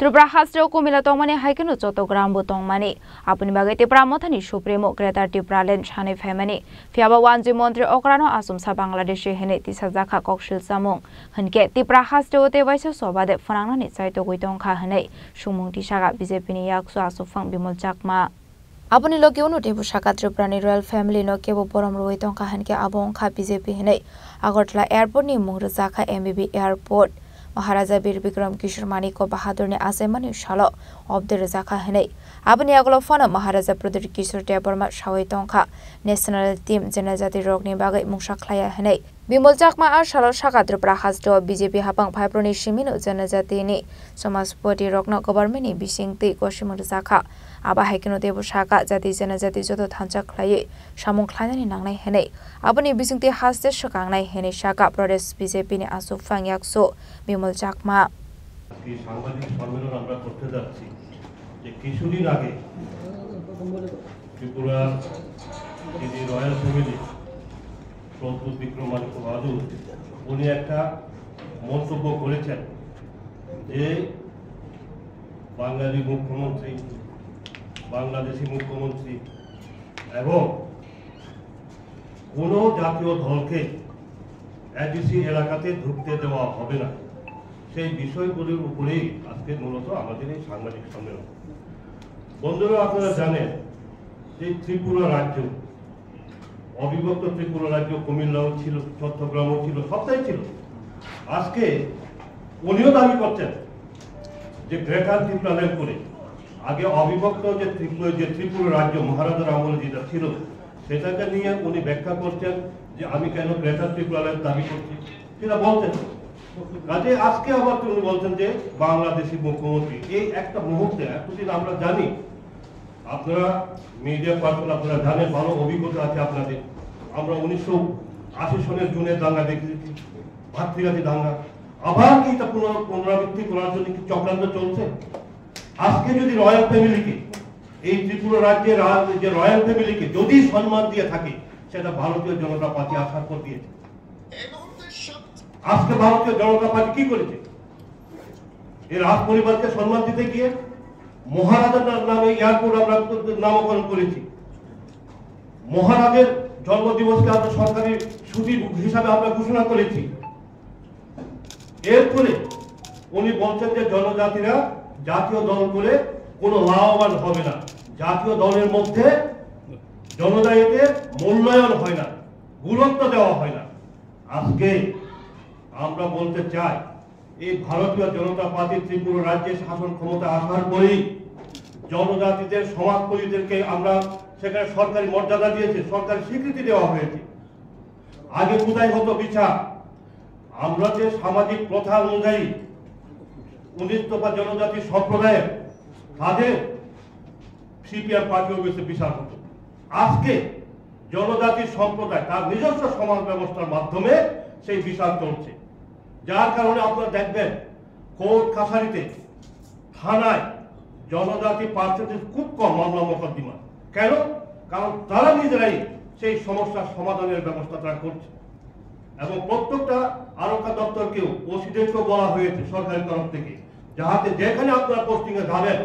Tripura Hasro Kumila Tongmani Haikenu Chotogram Butongmani, Apuni Bagati Pramotani Supremo Greater Tripura Land Shani Family, Fiaba Wanji Montri Okrano Asumsa Bangladesh Hene Tisazaka Kokshil Samung, Hanke Tripura Hasro de Vice Soba de Fanani Saito Guiton Kahane, Shumung Tishaga Bizepini Yaksu Asufang Bimol Jakma. Apuni Logionu de Bushaka Triprani Royal Family no Kebo Poram Ruiton Kahanke Abon Ka BJP Hene, Agotla Airport ni Muruzaka MBB Airport. Maharaja Bir Bikram Kishore Mani ko Bahadur ne Asemani Shalo of the Razaka Hene. Abani Aglofana Maharaja Prodri Kishore Deborma Shawi Tonka National Team Janazati Rogni Bagai Mushaklaya Hene. Bimol Jakma Ar Shalo Shaka Tripura Hasdo BJP Hapang Piproni Shimino Janazati ni Somaspoti Rogno Government Bishingti Koshimuzaka. Aba Hekino Debu Shaka Jati Janazati Joto Tancha Klaye Shamung Klani Nangnai Hene. Abani Bishingti Hasde Shakangnai Hene Shaka Prodes BJP ni Asufang Yakso Bimol Jakma. কি সাংবাদিক সম্মেলন আমরা করতে যাচ্ছি যে কিছুদিন আগে ত্রিপুরা যিনি রয়্যাল ফ্যামিলি প্রদ্যুৎ বিক্রম মানিক বাহাদুর উনি একটা মন্তব্য করেছেন যে বাঙালি মুখ্যমন্ত্রী বাংলাদেশি মুখ্যমন্ত্রী এবং কোনো জাতীয় দলকে এডিসি এলাকাতে ঢুকতে দেওয়া হবে না সেই বিষয়গুলোর উপরেই আজকে মূলত আমাদের এই সাংবাদিক সম্মেলন। বন্ধুরা আপনারা জানেন যে ত্রিপুরা রাজ্য অবিভক্ত ত্রিপুরা রাজ্য কুমিল্লাও ছিল চট্টগ্রামও ছিল সবটাই ছিল। আজকে উনিও দাবি করছেন যে গ্রেটার ত্রিপুরা ল্যান্ড করে আগে অবিভক্ত যে ত্রিপুরা রাজ্য মহারাজার আমলে যেটা ছিল সেটাকে নিয়ে উনি ব্যাখ্যা করছেন যে আমি কেন গ্রেটার ত্রিপুরা ল্যান্ড দাবি করছি সেটা বলতেন। কাজে আজকে আবার তিনি বলছেন যে বাংলাদেশি মুখ্যমন্ত্রী এই একটা মুহূর্তে এতদিন আমরা জানি আপনারা মিডিয়া পার্সন আপনারা জানেন ভালো অভিজ্ঞতা আছে আপনাদের। আমরা 1980 সনের জুনের দাঙ্গা দেখেছি ভাতৃঘাতী দাঙ্গা আবার কি এটা পুনরাবৃত্তি করার জন্য কি চক্রান্ত চলছে। আজকে যদি রয়্যাল ফ্যামিলিকে এই ত্রিপুরা রাজ্যের যে রয়্যাল ফ্যামিলিকে যদি সম্মান দিয়ে থাকে সেটা ভারতীয় জনতা পার্টি আশা করে দিয়েছে। আজকে ভারতীয় জনতা পার্টি কি করেছে এই রাজ পরিবারকে সম্মান দিতে গিয়ে মহারাজার নামে এয়ারপোর্ট আমরা নামকরণ করেছি। মহারাজের জন্মদিবসকে আমরা সরকারি ছুটি হিসাবে আমরা ঘোষণা করেছি। এরপরে উনি বলছেন যে জনজাতিরা জাতীয় দল করে কোনো লাভবান হবে না, জাতীয় দলের মধ্যে জনজাতিদের মূল্যায়ন হয় না, গুরুত্ব দেওয়া হয় না। আজকে আমরা বলতে চাই এই ভারতীয় জনতা পার্টি ত্রিপুরা রাজ্যে শাসন ক্ষমতা আসার পরেই জনজাতিদের সমাজকর্মীদেরকে আমরা সেখানে সরকারি মর্যাদা দিয়েছে, সরকারি স্বীকৃতি দেওয়া হয়েছে। আগে কোথায় হতো বিচার? আমরা যে সামাজিক প্রথা অনুযায়ী 19 দফা জনজাতি সম্প্রদায়ের তাদের সিপিআর পার্টি অফিসে বিচার হতো। আজকে জনজাতি সম্প্রদায় তার নিজস্ব সমাজ ব্যবস্থার মাধ্যমে সেই বিচার চলছে। যার কারণে আপনারা দেখবেন কোর্ট কাছারিতে থানায় জনজাতি পার্সেন্টেজ খুব কম মামলা মোকদ্দমা। কেন? কারণ তারা নিজেরাই সেই সমস্যার সমাধানের ব্যবস্থা তারা করছে এবং প্রত্যেকটা আরক্ষা দপ্তরকেও ওসিদেরকেও বলা হয়েছে সরকারের তরফ থেকে যাতে যেখানে আপনারা পোস্টিংয়ে যাবেন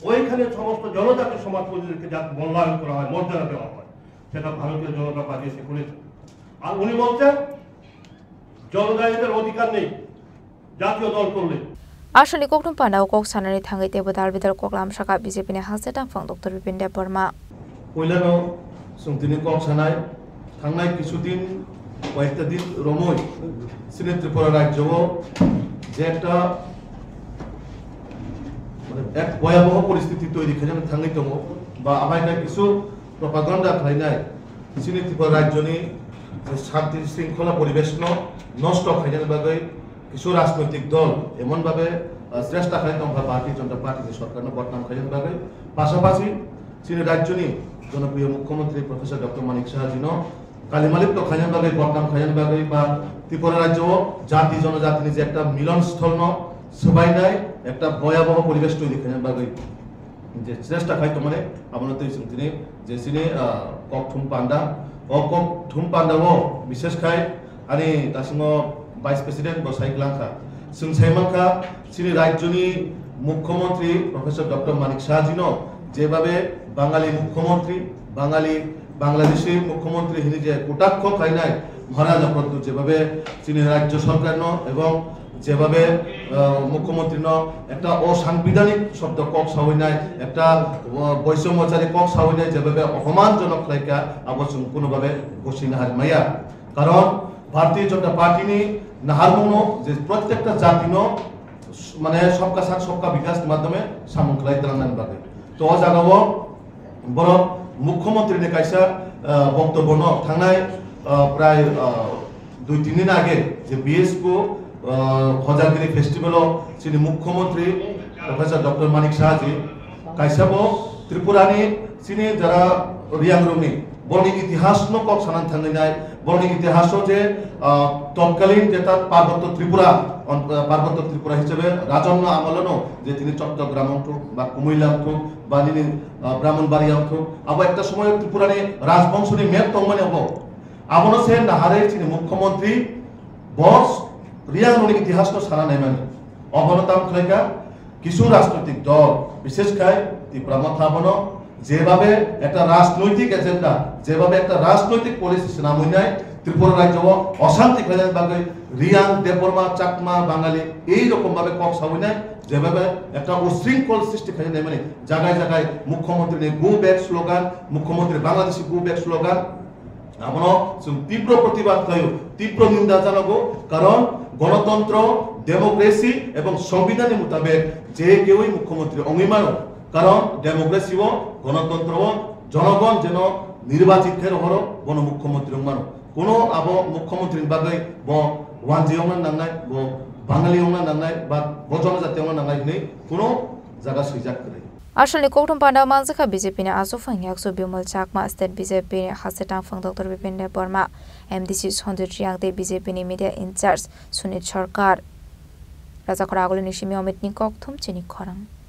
ওইখানে সমস্ত জনজাতি সমাজকর্মীদেরকে যাতে মূল্যায়ন করা হয়, মর্যাদা দেওয়া হয়। সেটা ভারতীয় জনতা পার্টি এসে করেছে। আর উনি বলছেন জনজাতিদের অধিকার নেই জাতীয় দল করলে। Asali koknum pandau kok sanani thangai tebo darbidar koklam shaka BJP ne hase tangfang Dr. Bipin Deborma. Poilano sungtini kok sanai thangnai কিছুদিন কয়েকটা দিন রমই সিনে ত্রিপুরা রাজ্য যে একটা মানে এক ভয়াবহ পরিস্থিতি তৈরি হয়েছে থাঙ্গাই দङ বা আমাইনা কিছু প্রপাগান্ডা খাইনাই সিনে ত্রিপুরা রাজ্যনি যে শান্তি শৃঙ্খলা পরিবেশ নষ্ট খাইনার বাগৈ কিছু রাজনৈতিক দল এমন ভাবে চেষ্টা খাই আমরা ভারতীয় জনতা পার্টি যে সরকার বদনাম খাইনার বাগৈ পাশাপাশি সিনে রাজ্যনি জনপ্রিয় মুখ্যমন্ত্রী প্রফেসর ডক্টর মানিক সাহাজিন কালিমালিপ্ত খাইনার বাগৈ বদনাম খাইনার বাগৈ বা ত্রিপুরা রাজ্য জাতি জনজাতি যে একটা মিলনস্থল সবাই নাই একটা ভয়াবহ পরিবেশ তৈরি খাইনার বাগৈ যে চেষ্টা খাই মানে আপনার তিনি যে সিনে ককথুম পান্ডা ককথুম পান্ডাও বিশেষ খাই আনি তার সঙ্গে ভাইস প্রেসিডেন্ট বসাই গ্লাংখা जों साइमानखा सिनि राज्यनि মুখ্যমন্ত্রী প্রফেসর ডক্টর মানিক সাহাজিনো যেভাবে বাঙালি মুখ্যমন্ত্রী বাংলাদেশি মুখ্যমন্ত্রী হিনি যে কটাক্ষ খাই নাই মহারাজা প্রদ্যু যেভাবে চীনের রাজ্য সরকার এবং যেভাবে মুখ্যমন্ত্রী একটা অসাংবিধানিক শব্দ কক সাহই নাই একটা বৈষম্যচারী কক সাহই নাই যেভাবে অপমানজনক লাইকা আবশ্যক কোনোভাবে বসি নাহার মাইয়া কারণ ভারতীয় জনতা পার্টি নি নাহার মনো যে প্রত্যেকটা জাতি মানে সবকা সাথ সবকা বিকাশ মাধ্যমে সামুখলাই তালান বাকে তো জাগাবো বড় মুখ্যমন্ত্রী কাইসা বক্তব্য থানায় প্রায় 2-3 দিন আগে যে বিএসকো হজারগিরি ফেস্টিভ্যাল চিনি মুখ্যমন্ত্রী প্রফেসর ডক্টর মানিক সাহাজি কাইসাবো ত্রিপুরানি চিনি যারা রিয়াংরুমি বর্ণিক ইতিহাস কক সানান থাঙ্গাই বর্ণিক ইতিহাস যে তৎকালীন যেটা পার্বত্য ত্রিপুরা হিসেবে রাজন্য আমলনো যে তিনি চট্টগ্রাম অংঠুক বা কুমিল্লা অংঠুক বা তিনি ব্রাহ্মণবাড়িয়া অংঠুক আবার একটা সময় ত্রিপুরানি রাজবংশনী মেপ তংমানে হব আবনো সে নাহারে তিনি মুখ্যমন্ত্রী বস রিয়াংরুনি ইতিহাস সারা নাই মানে অবনতাম খাইকা কিছু রাজনৈতিক দল বিশেষ করে ত্রিপুরা মাথাবনো যেভাবে একটা রাজনৈতিক এজেন্ডা যেভাবে একটা রাজনৈতিক পলিসি সেনামূল্যায় ত্রিপুরা রাজ্য অশান্তি ফেলার বাকে রিয়াং দেববর্মা চাকমা বাঙালি এইরকম ভাবে কক সাবুনায় যেভাবে একটা উশৃঙ্খল সৃষ্টি খাই মানে জায়গায় জায়গায় মুখ্যমন্ত্রী গো ব্যাক স্লোগান মুখ্যমন্ত্রী বাংলাদেশি গো ব্যাক স্লোগান আমরা তীব্র প্রতিবাদ খাই তীব্র নিন্দা জানাবো কারণ গণতন্ত্র ডেমোক্রেসি এবং সংবিধানের মোতাবেক যে কেউই মুখ্যমন্ত্রী অঙ্গীমান কারণ ডেমোক্রেসি ও গণতন্ত্র জনগণ যেন নির্বাচিত হর গণ মুখ্যমন্ত্রী মানো কোনো আব মুখ্যমন্ত্রী বাকে ওয়ানজি নাংনাই বাঙালি নাংনাই বা জনজাতি নাংনাই নেই কোনো জায়গা সুইজাক করে আসলে কৌটুম পান্ডা মানজাখা বিজেপি ने आसुफां याक्सु बिमल चाकमा स्टेट बीजेपी ने हासेटांग फंग डॉक्टर विपिन देबबर्मा एमडीसी सन्जय ट्रियांगते बीजेपी ने मीडिया इंचार्ज सुनील सरकार राजाखरा आगोले निशिमी अमित निकक थुम चिनी खरंग